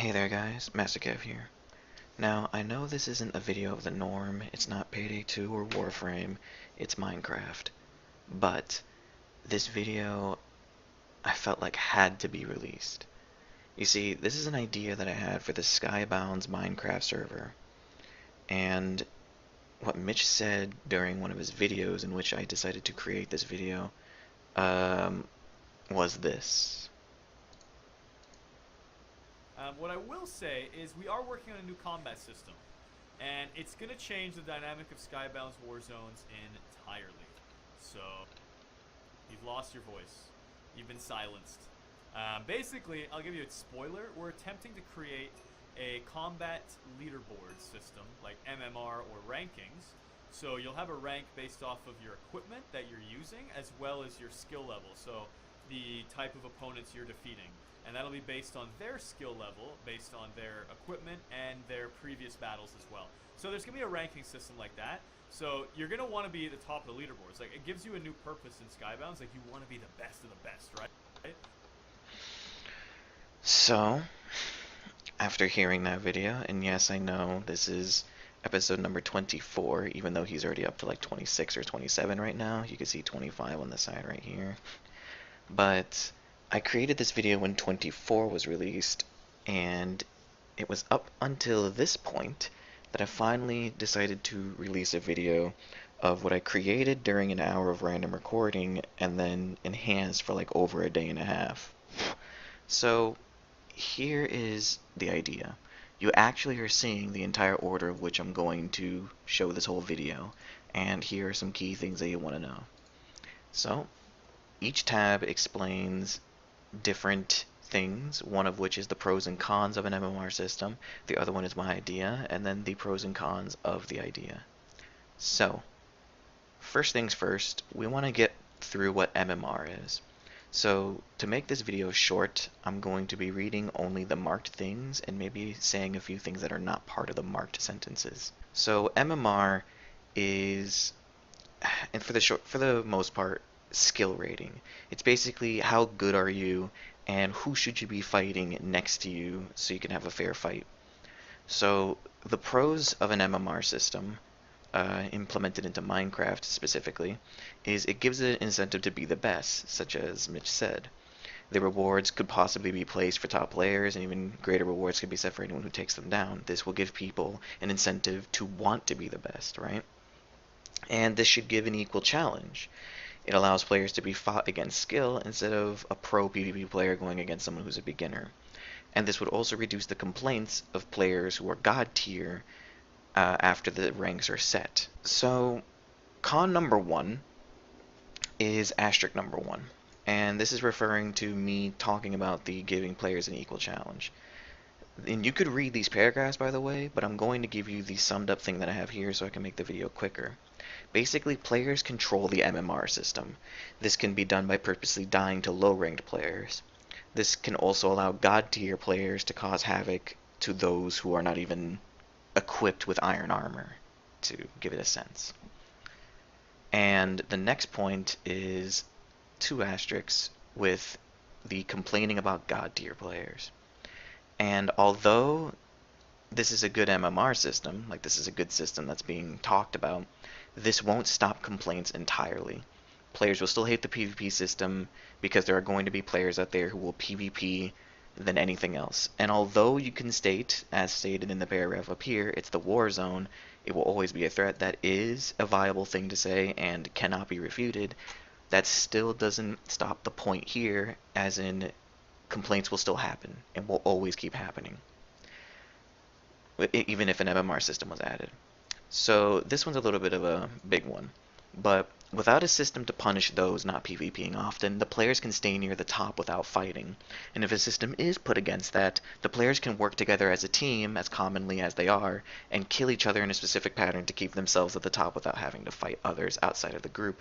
Hey there guys, Master Kev here. Now, I know this isn't a video of the norm, it's not Payday 2 or Warframe, it's Minecraft. But, this video, I felt like had to be released. You see, this is an idea that I had for the Skybound's Minecraft server. And what Mitch said during one of his videos in which I decided to create this video, was this. What I will say is we are working on a new combat system, and it's going to change the dynamic of Skybound's war zones entirely. So, you've lost your voice. You've been silenced. Basically, I'll give you a spoiler. We're attempting to create a combat leaderboard system, like MMR or rankings. So you'll have a rank based off of your equipment that you're using, as well as your skill level. So the type of opponents you're defeating. And that'll be based on their skill level, based on their equipment and their previous battles as well. So there's going to be a ranking system like that. So you're going to want to be at the top of the leaderboards. Like, it gives you a new purpose in Skybounds. Like, you want to be the best of the best, right? So, after hearing that video, and yes, I know this is episode number 24, even though he's already up to like 26 or 27 right now. You can see 25 on the side right here. But I created this video when 24 was released, and it was up until this point that I finally decided to release a video of what I created during an hour of random recording and then enhanced for like over a day and a half. So here is the idea. You actually are seeing the entire order of which I'm going to show this whole video, and here are some key things that you want to know. So each tab explains different things, one of which is the pros and cons of an MMR system, the other one is my idea, and then the pros and cons of the idea. So, first things first, we want to get through what MMR is. So, to make this video short, I'm going to be reading only the marked things and maybe saying a few things that are not part of the marked sentences. So, MMR is, and for the most part, skill rating. It's basically how good are you and who should you be fighting next to you so you can have a fair fight. So the pros of an MMR system, implemented into Minecraft specifically, is it gives it an incentive to be the best, such as Mitch said. The rewards could possibly be placed for top players, and even greater rewards could be set for anyone who takes them down. This will give people an incentive to want to be the best, right? And this should give an equal challenge. It allows players to be fought against skill instead of a pro PvP player going against someone who's a beginner. And this would also reduce the complaints of players who are god tier after the ranks are set. So, con number one is asterisk number one. And this is referring to me talking about the giving players an equal challenge. And you could read these paragraphs, by the way, but I'm going to give you the summed up thing that I have here so I can make the video quicker. Basically, players control the MMR system. This can be done by purposely dying to low-ranked players. This can also allow god-tier players to cause havoc to those who are not even equipped with iron armor, to give it a sense. And the next point is two asterisks with the complaining about god-tier players. And although this is a good MMR system, like this is a good system that's being talked about, this won't stop complaints entirely. Players will still hate the PvP system because there are going to be players out there who will PvP than anything else. And although you can state, as stated in the paragraph up here, it's the war zone, it will always be a threat. That is a viable thing to say and cannot be refuted. That still doesn't stop the point here, as in complaints will still happen and will always keep happening, even if an MMR system was added. So this one's a little bit of a big one, but without a system to punish those not PvPing often, the players can stay near the top without fighting. And if a system is put against that, the players can work together as a team, as commonly as they are, and kill each other in a specific pattern to keep themselves at the top without having to fight others outside of the group.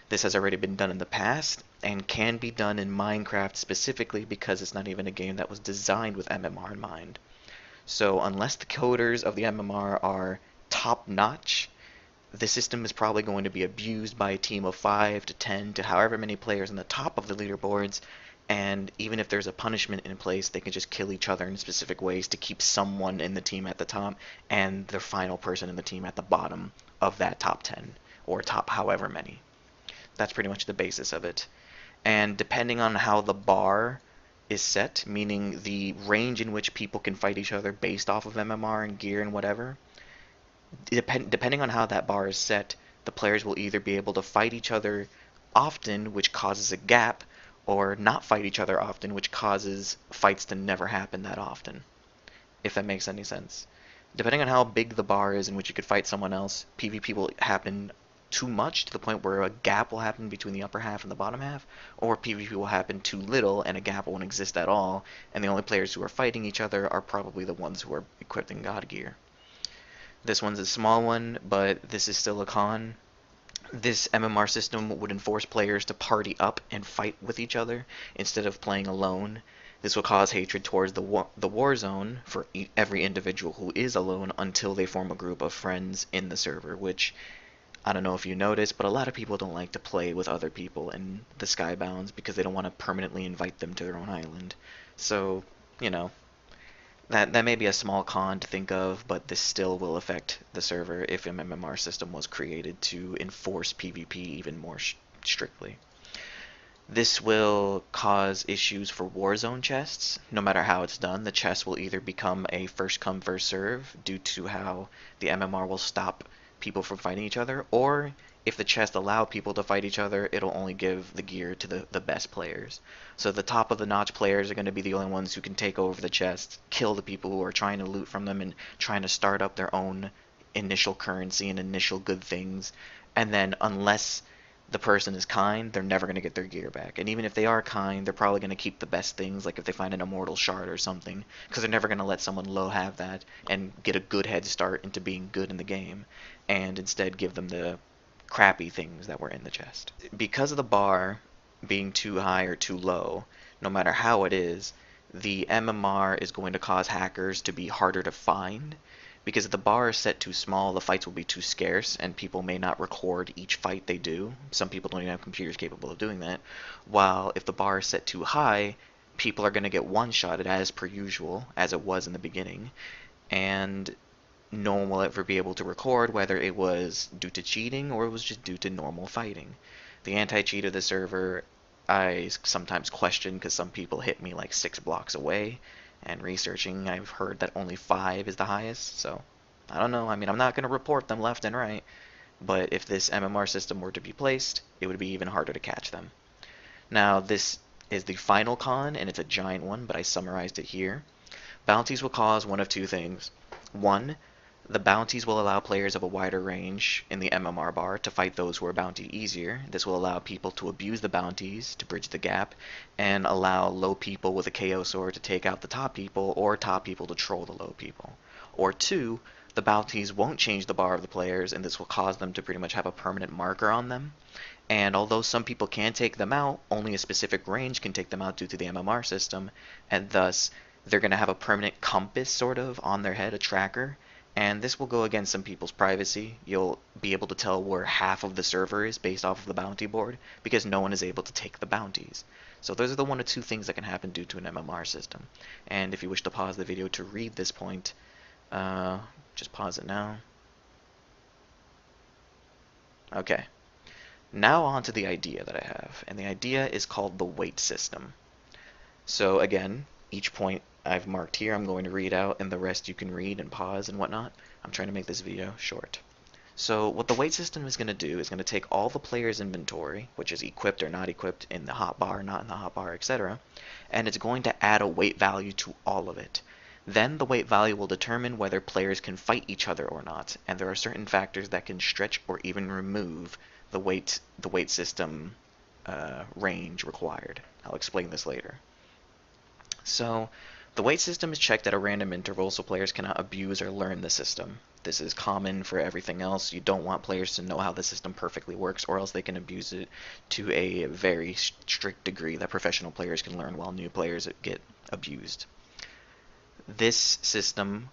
This has already been done in the past, and can be done in Minecraft specifically because it's not even a game that was designed with MMR in mind. So unless the coders of the MMR are top-notch, the system is probably going to be abused by a team of 5 to 10 to however many players on the top of the leaderboards, And even if there's a punishment in place, they can just kill each other in specific ways to keep someone in the team at the top and the final person in the team at the bottom of that top 10 or top however many. That's pretty much the basis of it. And depending on how the bar is set, meaning the range in which people can fight each other based off of MMR and gear and whatever, depending on how that bar is set, the players will either be able to fight each other often, which causes a gap, or not fight each other often, which causes fights to never happen that often, if that makes any sense. Depending on how big the bar is in which you could fight someone else, PvP will happen too much to the point where a gap will happen between the upper half and the bottom half, or PvP will happen too little and a gap won't exist at all, and the only players who are fighting each other are probably the ones who are equipped in God gear. This one's a small one, but this is still a con. This MMR system would enforce players to party up and fight with each other instead of playing alone. This will cause hatred towards the war zone for every individual who is alone until they form a group of friends in the server, which I don't know if you noticed, but a lot of people don't like to play with other people in the Skybounds because they don't want to permanently invite them to their own island. So, you know, that may be a small con to think of, but this still will affect the server if an MMR system was created to enforce PvP even more strictly. This will cause issues for Warzone chests. No matter how it's done, the chest will either become a first come first serve due to how the MMR will stop people from fighting each other, or if the chest allow people to fight each other, it'll only give the gear to the best players. So the top of the notch players are going to be the only ones who can take over the chest, kill the people who are trying to loot from them and trying to start up their own initial currency and initial good things. And then unless the person is kind, they're never going to get their gear back. And even if they are kind, they're probably going to keep the best things, like if they find an immortal shard or something, because they're never going to let someone low have that and get a good head start into being good in the game, and instead give them the crappy things that were in the chest. Because of the bar being too high or too low, no matter how it is, the MMR is going to cause hackers to be harder to find, because if the bar is set too small, the fights will be too scarce, and people may not record each fight they do. Some people don't even have computers capable of doing that. While if the bar is set too high, people are going to get one-shotted as per usual, as it was in the beginning, and no one will ever be able to record whether it was due to cheating or it was just due to normal fighting. The anti-cheat of the server, I sometimes question because some people hit me like 6 blocks away, and researching, I've heard that only 5 is the highest, so I don't know. I mean, I'm not going to report them left and right, but if this MMR system were to be placed, it would be even harder to catch them. Now, this is the final con, and it's a giant one, but I summarized it here. Bounties will cause one of two things. One, the bounties will allow players of a wider range in the MMR bar to fight those who are bounty easier. This will allow people to abuse the bounties to bridge the gap, and allow low people with a KO sword to take out the top people, or top people to troll the low people. Or two, the bounties won't change the bar of the players, and this will cause them to pretty much have a permanent marker on them. And although some people can take them out, only a specific range can take them out due to the MMR system, and thus they're going to have a permanent compass sort of on their head, a tracker, and this will go against some people's privacy. You'll be able to tell where half of the server is based off of the bounty board because no one is able to take the bounties. So those are the one or two things that can happen due to an MMR system. And if you wish to pause the video to read this point, just pause it now. Okay. Now on to the idea that I have, and the idea is called the weight system. So again, each point I've marked here I'm going to read out, and the rest you can read and pause and whatnot. I'm trying to make this video short. So what the weight system is going to do is going to take all the player's inventory, which is equipped or not equipped in the hotbar, not in the hotbar, etc., and it's going to add a weight value to all of it. Then the weight value will determine whether players can fight each other or not, and there are certain factors that can stretch or even remove the weight system range required. I'll explain this later. So the weight system is checked at a random interval so players cannot abuse or learn the system. This is common for everything else. You don't want players to know how the system perfectly works, or else they can abuse it to a very strict degree that professional players can learn while new players get abused. This system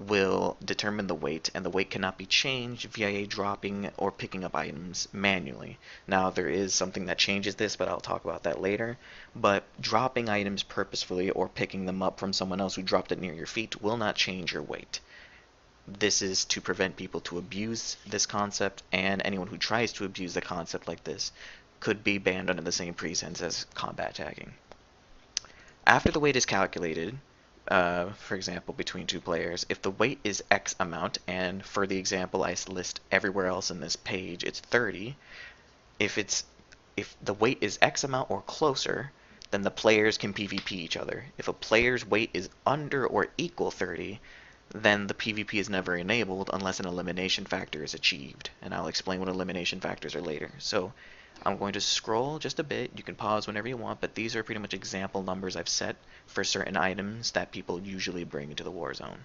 will determine the weight, and the weight cannot be changed via dropping or picking up items manually. Now, there is something that changes this, but I'll talk about that later. But dropping items purposefully or picking them up from someone else who dropped it near your feet will not change your weight. This is to prevent people to abuse this concept, and anyone who tries to abuse the concept like this could be banned under the same pretense as combat tagging. After the weight is calculated, for example, between two players, if the weight is X amount, and for the example I list everywhere else in this page, it's 30, if the weight is X amount or closer, then the players can PvP each other. If a player's weight is under or equal 30, then the PvP is never enabled unless an elimination factor is achieved. And I'll explain what elimination factors are later. So I'm going to scroll just a bit. You can pause whenever you want, but these are pretty much example numbers I've set for certain items that people usually bring into the Warzone.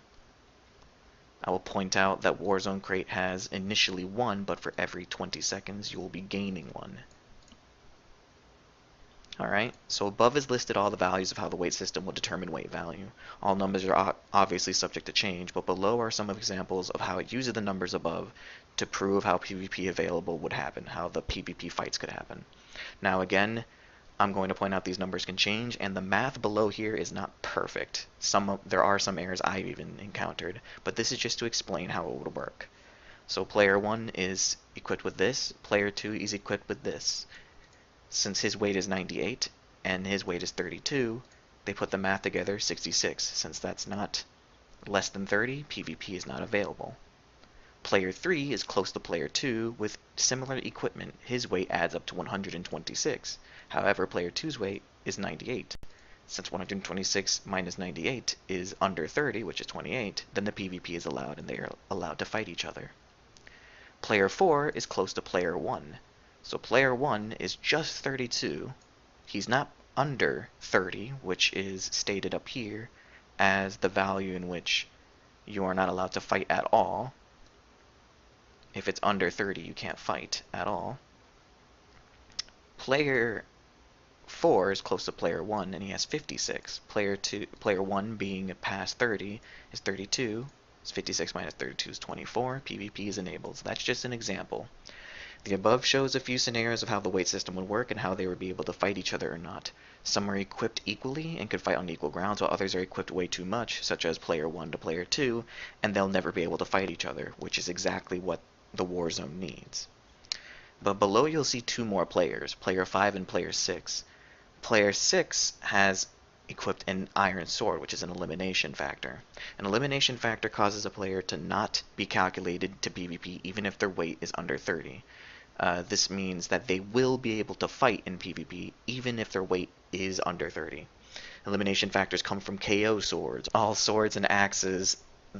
I will point out that Warzone Crate has initially 1, but for every 20 seconds you will be gaining 1. Alright, so above is listed all the values of how the weight system will determine weight value. All numbers are obviously subject to change, but below are some examples of how it uses the numbers above to prove how PvP available would happen, how the PvP fights could happen. Now again, I'm going to point out these numbers can change, and the math below here is not perfect. There are some errors I've even encountered, but this is just to explain how it would work. So player 1 is equipped with this, player 2 is equipped with this. Since his weight is 98 and his weight is 32, they put the math together, 66. Since that's not less than 30, PvP is not available. Player 3 is close to player 2 with similar equipment. His weight adds up to 126. However, player 2's weight is 98. Since 126 minus 98 is under 30, which is 28, then the PvP is allowed and they are allowed to fight each other. Player 4 is close to player 1. So player 1 is just 32. He's not under 30, which is stated up here as the value in which you are not allowed to fight at all. If it's under 30, you can't fight at all. Player 4 is close to player 1, and he has 56. Player 1 being past 30 is 32. 56 minus 32 is 24. PvP is enabled. So that's just an example. The above shows a few scenarios of how the weight system would work and how they would be able to fight each other or not. Some are equipped equally and could fight on equal grounds, while others are equipped way too much, such as player 1 to player 2, and they'll never be able to fight each other, which is exactly what the Warzone needs. But below you'll see two more players, player 5 and player 6. Player 6 has equipped an iron sword, which is an elimination factor. An elimination factor causes a player to not be calculated to PvP even if their weight is under 30. This means that they will be able to fight in PvP even if their weight is under 30. Elimination factors come from KO swords, all swords and axes,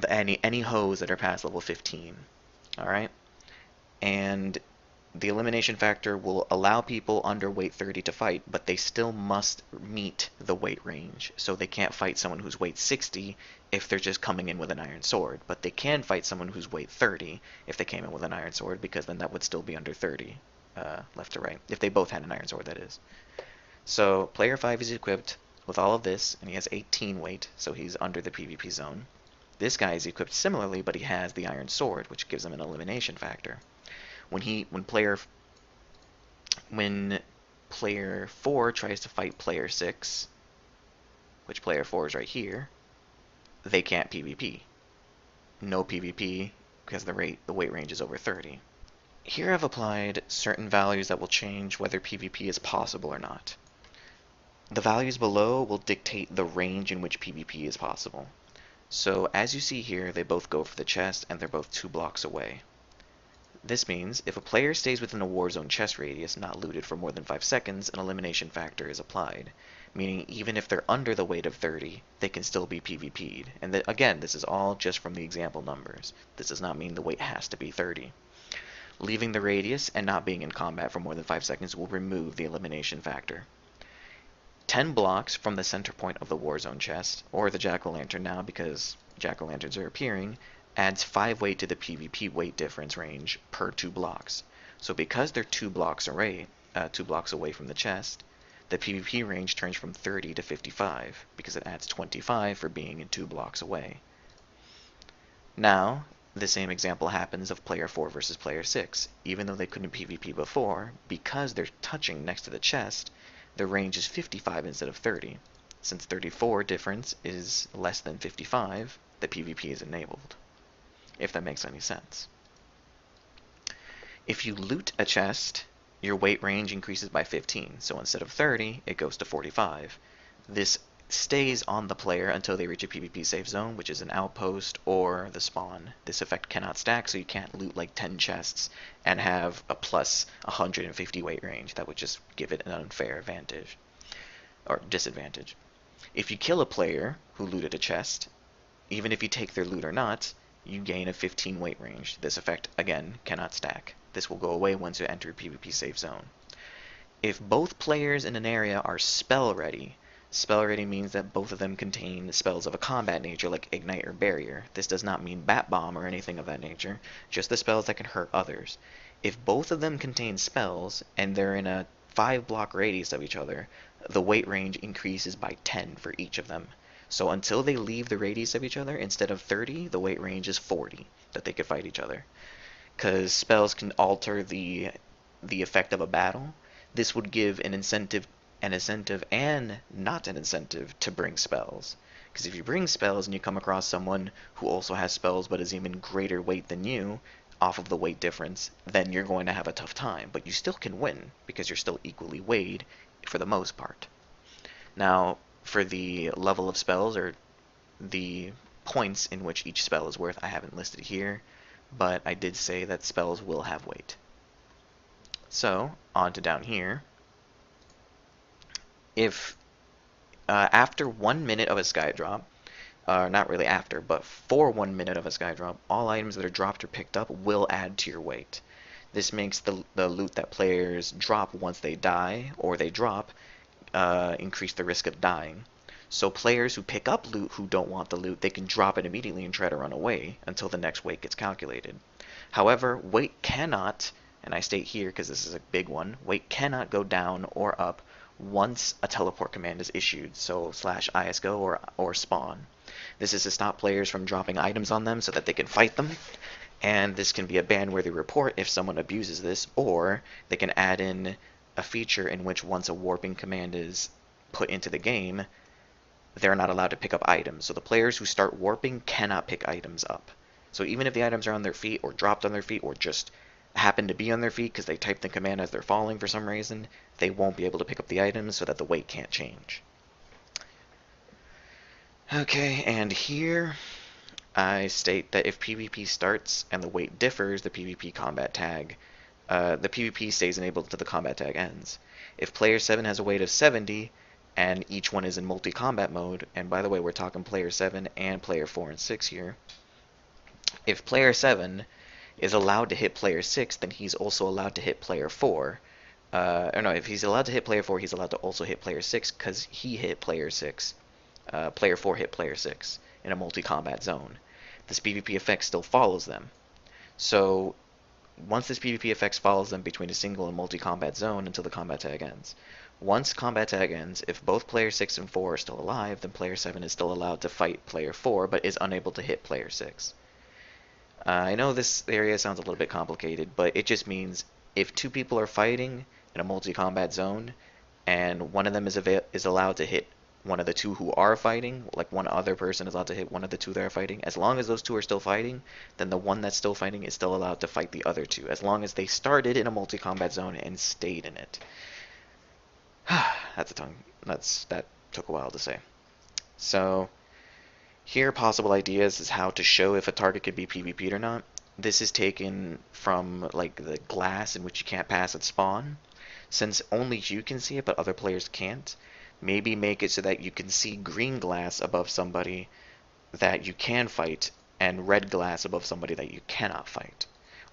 any hoes that are past level 15. Alright? And the elimination factor will allow people under weight 30 to fight, but they still must meet the weight range. So they can't fight someone who's weight 60 if they're just coming in with an iron sword, but they can fight someone who's weight 30 if they came in with an iron sword, because then that would still be under 30, left to right, if they both had an iron sword, that is. So player 5 is equipped with all of this, and he has 18 weight, so he's under the PvP zone. This guy is equipped similarly, but he has the iron sword, which gives him an elimination factor. When player 4 tries to fight player 6, which player 4 is right here, they can't PvP. No PvP because the weight range is over 30. Here I've applied certain values that will change whether PvP is possible or not. The values below will dictate the range in which PvP is possible. So as you see here, they both go for the chest and they're both 2 blocks away. This means if a player stays within a Warzone chest radius not looted for more than 5 seconds, an elimination factor is applied, meaning even if they're under the weight of 30, they can still be PvP'd. And again, this is all just from the example numbers. This does not mean the weight has to be 30. Leaving the radius and not being in combat for more than 5 seconds will remove the elimination factor. 10 blocks from the center point of the Warzone chest, or the jack-o'-lantern now because jack-o'-lanterns are appearing, adds 5 weight to the PvP weight difference range per 2 blocks. So because they're 2 blocks away from the chest, the PvP range turns from 30 to 55, because it adds 25 for being in 2 blocks away. Now, the same example happens of player 4 versus player 6. Even though they couldn't PvP before, because they're touching next to the chest, their range is 55 instead of 30. Since 34 difference is less than 55, the PvP is enabled, if that makes any sense. If you loot a chest, your weight range increases by 15, so instead of 30, it goes to 45. This stays on the player until they reach a PvP safe zone, which is an outpost or the spawn. This effect cannot stack, so you can't loot like 10 chests and have a plus 150 weight range. That would just give it an unfair advantage, or disadvantage. If you kill a player who looted a chest, even if you take their loot or not, you gain a 15 weight range. This effect, again, cannot stack. This will go away once you enter a PvP safe zone. If both players in an area are spell ready means that both of them contain spells of a combat nature like Ignite or Barrier. This does not mean Bat Bomb or anything of that nature, just the spells that can hurt others. If both of them contain spells and they're in a 5-block radius of each other, the weight range increases by 10 for each of them. So until they leave the radius of each other, instead of 30, the weight range is 40 that they could fight each other. Because spells can alter the effect of a battle. This would give an incentive and not an incentive to bring spells. Because if you bring spells and you come across someone who also has spells but is even greater weight than you, off of the weight difference, then you're going to have a tough time. But you still can win, because you're still equally weighed for the most part. Now, for the level of spells, or the points in which each spell is worth, I haven't listed here, but I did say that spells will have weight. So, on to down here. If after 1 minute of a sky drop, not really after, but for 1 minute of a sky drop, all items that are dropped or picked up will add to your weight. This makes the loot that players drop once they die, or they drop, increase the risk of dying. So players who pick up loot who don't want the loot, they can drop it immediately and try to run away until the next weight gets calculated. However, weight cannot, and I state here because this is a big one, weight cannot go down or up once a teleport command is issued, so /isgo or spawn. This is to stop players from dropping items on them so that they can fight them, and this can be a ban-worthy report if someone abuses this, or they can add in a feature in which once a warping command is put into the game, they're not allowed to pick up items. So the players who start warping cannot pick items up. So even if the items are on their feet or dropped on their feet or just happen to be on their feet because they typed the command as they're falling for some reason, they won't be able to pick up the items so that the weight can't change. Okay, and here I state that if PvP starts and the weight differs, the PvP combat tag, the PvP stays enabled until the combat tag ends. If player 7 has a weight of 70, and each one is in multi-combat mode, and by the way, we're talking player 7 and player 4 and 6 here. If player 7 is allowed to hit player 6, then he's also allowed to hit player 4. Or no, if he's allowed to hit player 4, he's allowed to also hit player 6, because he hit player 6. Player 4 hit player 6 in a multi-combat zone. This PvP effect still follows them. So once this PvP effect follows them between a single and multi-combat zone until the combat tag ends. Once combat tag ends, if both player 6 and 4 are still alive, then player 7 is still allowed to fight player 4, but is unable to hit player 6. I know this area sounds a little bit complicated, but it just means if two people are fighting in a multi-combat zone, and one of them is allowed to hit one of the two who are fighting, like one other person is allowed to hit one of the two that are fighting, as long as those two are still fighting, then the one that's still fighting is still allowed to fight the other two, as long as they started in a multi-combat zone and stayed in it. That's a tongue. That took a while to say. So, here possible ideas is how to show if a target could be PvP'd or not. This is taken from like the glass in which you can't pass at spawn. Since only you can see it but other players can't, maybe make it so that you can see green glass above somebody that you can fight and red glass above somebody that you cannot fight.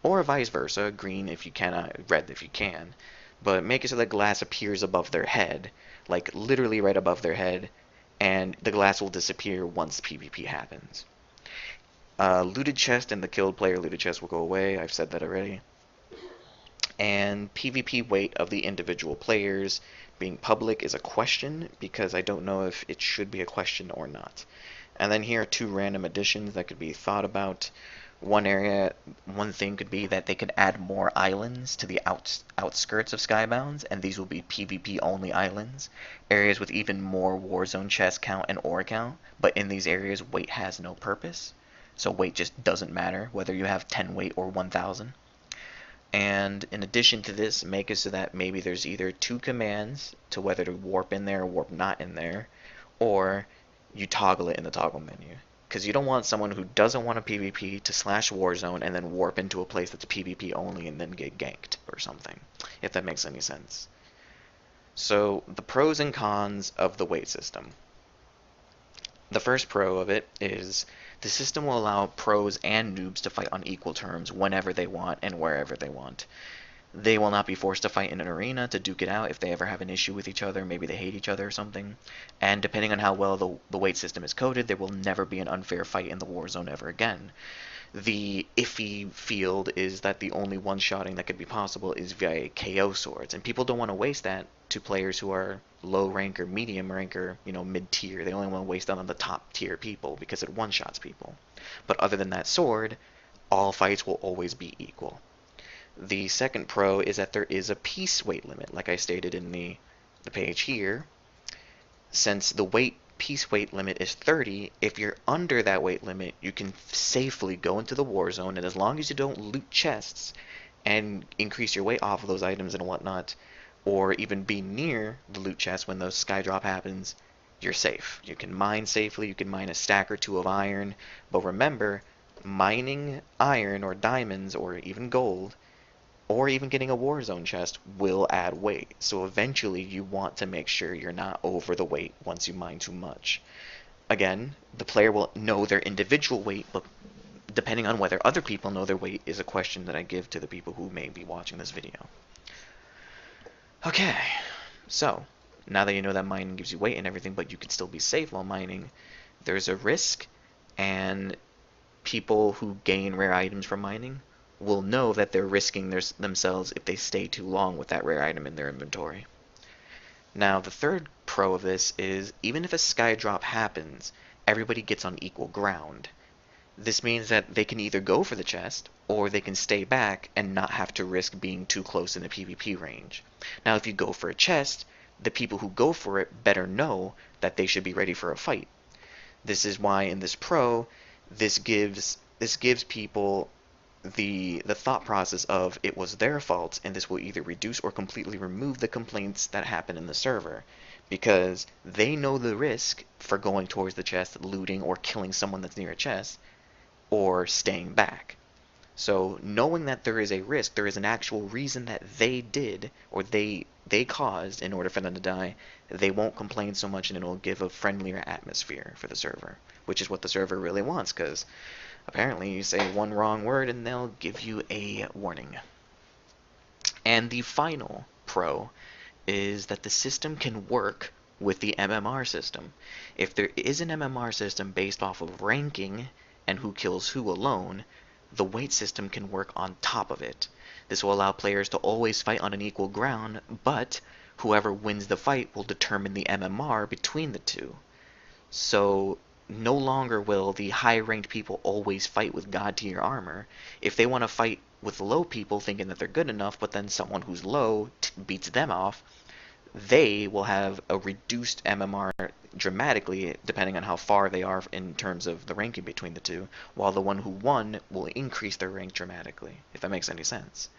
Or vice versa, green if you cannot, red if you can. But make it so that glass appears above their head, like literally right above their head, and the glass will disappear once PvP happens. Looted chest and the killed player looted chest will go away, I've said that already. And PvP weight of the individual players being public is a question, because I don't know if it should be a question or not. And then here are two random additions that could be thought about. One thing could be that they could add more islands to the outskirts of Skybounds, and these will be PvP only islands. Areas with even more Warzone chest count and ore count, but in these areas weight has no purpose. So weight just doesn't matter whether you have 10 weight or 1000. And in addition to this, make it so that maybe there's either two commands to whether to warp in there or warp not in there, or you toggle it in the toggle menu. Because you don't want someone who doesn't want a PvP to slash Warzone and then warp into a place that's PvP only and then get ganked or something, if that makes any sense. So, the pros and cons of the weight system. The first pro of it is the system will allow pros and noobs to fight on equal terms whenever they want and wherever they want. They will not be forced to fight in an arena to duke it out if they ever have an issue with each other, maybe they hate each other or something. And depending on how well the weight system is coded, there will never be an unfair fight in the war zone ever again. The iffy field is that the only one-shotting that could be possible is via KO swords, and people don't want to waste that to players who are low rank or medium rank or mid-tier. They only want to waste that on the top tier people because it one-shots people. But other than that sword, all fights will always be equal. The second pro is that there is a piece weight limit, like I stated in the page here. Since the piece weight limit is 30, if you're under that weight limit, you can safely go into the war zone, and as long as you don't loot chests and increase your weight off of those items and whatnot, or even be near the loot chest when the sky drop happens, you're safe. You can mine safely, you can mine a stack or two of iron, but remember, mining iron or diamonds or even gold or even getting a Warzone chest will add weight. So eventually you want to make sure you're not over the weight once you mine too much. Again, the player will know their individual weight, but depending on whether other people know their weight is a question that I give to the people who may be watching this video. Okay, so now that you know that mining gives you weight and everything, but you can still be safe while mining, there's a risk, and people who gain rare items from mining will know that they're risking themselves if they stay too long with that rare item in their inventory. Now, the third pro of this is even if a sky drop happens, everybody gets on equal ground. This means that they can either go for the chest, or they can stay back and not have to risk being too close in the PvP range. Now, if you go for a chest, the people who go for it better know that they should be ready for a fight. This is why in this pro, this gives people the thought process of it was their fault, and this will either reduce or completely remove the complaints that happen in the server, because they know the risk for going towards the chest, looting, or killing someone that's near a chest, or staying back. So knowing that there is a risk, there is an actual reason that they did, or they caused in order for them to die, they won't complain so much, and it'll give a friendlier atmosphere for the server, which is what the server really wants, because apparently you say one wrong word and they'll give you a warning. And the final pro is that the system can work with the MMR system. If there is an MMR system based off of ranking and who kills who alone, the weight system can work on top of it. This will allow players to always fight on an equal ground, but whoever wins the fight will determine the MMR between the two. So no longer will the high-ranked people always fight with god-tier armor. If they want to fight with low people thinking that they're good enough, but then someone who's low beats them off, they will have a reduced MMR dramatically depending on how far they are in terms of the ranking between the two, while the one who won will increase their rank dramatically, if that makes any sense.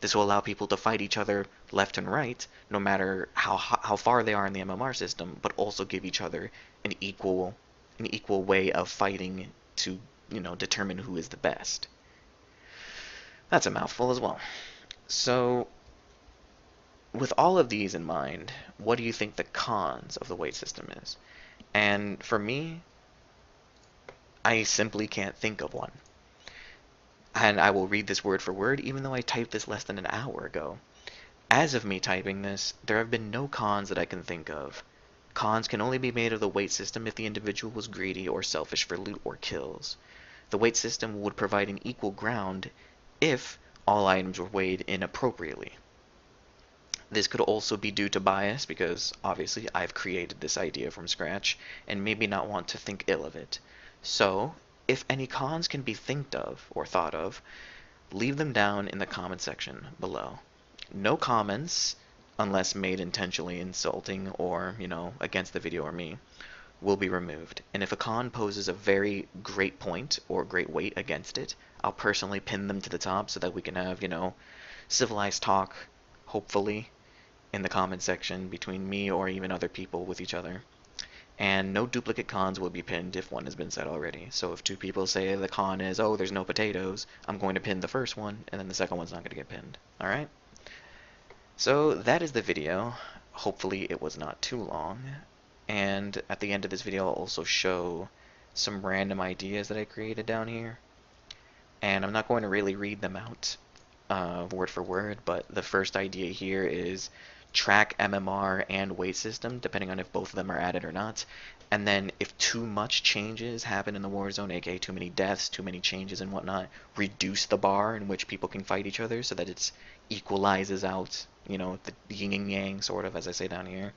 This will allow people to fight each other left and right, no matter how far they are in the MMR system, but also give each other an equal way of fighting to, determine who is the best. That's a mouthful as well. So, with all of these in mind, what do you think the cons of the weight system is? And for me, I simply can't think of one. And I will read this word for word, even though I typed this less than an hour ago. As of me typing this, there have been no cons that I can think of. Cons can only be made of the weight system if the individual was greedy or selfish for loot or kills. The weight system would provide an equal ground if all items were weighed in appropriately. This could also be due to bias because obviously I've created this idea from scratch and maybe not want to think ill of it. So, if any cons can be thought of, leave them down in the comment section below. No comments, unless made intentionally insulting or, against the video or me, will be removed. And if a con poses a very great point or great weight against it, I'll personally pin them to the top so that we can have, civilized talk, hopefully, in the comment section between me or even other people with each other. And no duplicate cons will be pinned if one has been said already. So if two people say the con is, oh, there's no potatoes, I'm going to pin the first one, and then the second one's not going to get pinned. Alright? So that is the video. Hopefully it was not too long. And at the end of this video I'll also show some random ideas that I created down here. And I'm not going to really read them out word for word, but the first idea here is track MMR and weight system, depending on if both of them are added or not. And then if too much changes happen in the war zone, aka too many deaths, too many changes and whatnot, reduce the bar in which people can fight each other so that it equalizes out, the yin and yang sort of, as I say down here.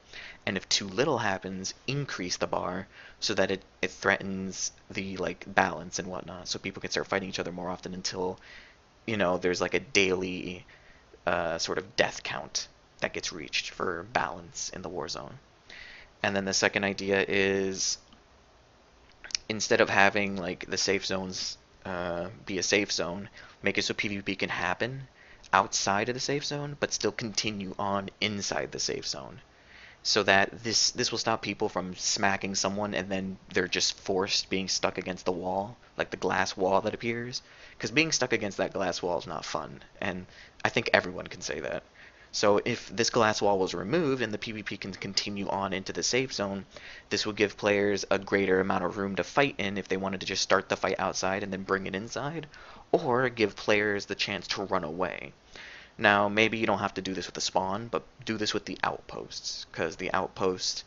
And if too little happens, increase the bar so that it threatens the balance and whatnot, so people can start fighting each other more often until there's like a daily sort of death count that gets reached for balance in the war zone. And then the second idea is instead of having the safe zones be a safe zone, make it so PvP can happen outside of the safe zone, but still continue on inside the safe zone. So that this will stop people from smacking someone and then they're just forced being stuck against the wall, like the glass wall that appears. Because being stuck against that glass wall is not fun, and I think everyone can say that. So if this glass wall was removed and the PvP can continue on into the safe zone, this would give players a greater amount of room to fight in if they wanted to just start the fight outside and then bring it inside, or give players the chance to run away. Now, maybe you don't have to do this with the spawn, but do this with the outposts, because the outpost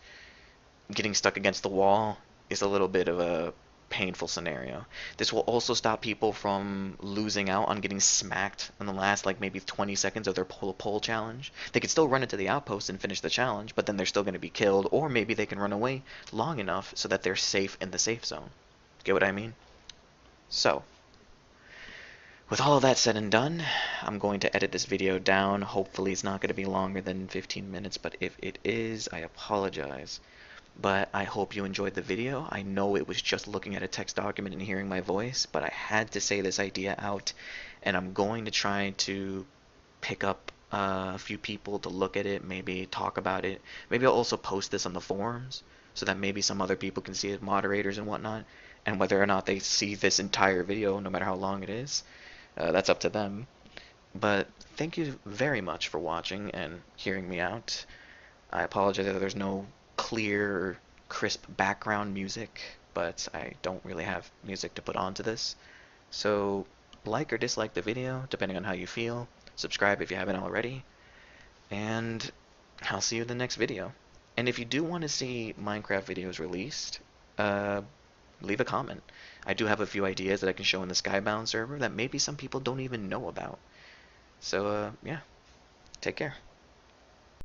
getting stuck against the wall is a little bit of a painful scenario. This will also stop people from losing out on getting smacked in the last maybe 20 seconds of their pull challenge. They could still run into the outpost and finish the challenge, but then they're still going to be killed, or maybe they can run away long enough so that they're safe in the safe zone. Get what I mean? So, with all of that said and done, I'm going to edit this video down. Hopefully it's not going to be longer than 15 minutes, but if it is, I apologize. But I hope you enjoyed the video. I know it was just looking at a text document and hearing my voice, but I had to say this idea out, and I'm going to try to pick up a few people to look at it, maybe talk about it. Maybe I'll also post this on the forums so that maybe some other people can see it, moderators and whatnot, and whether or not they see this entire video, no matter how long it is. That's up to them. But thank you very much for watching and hearing me out. I apologize that there's no clear, crisp background music, but I don't really have music to put onto this. So like or dislike the video, depending on how you feel. Subscribe if you haven't already. And I'll see you in the next video. And if you do want to see Minecraft videos released, leave a comment. I do have a few ideas that I can show in the Skybound server that maybe some people don't even know about. So, yeah, take care.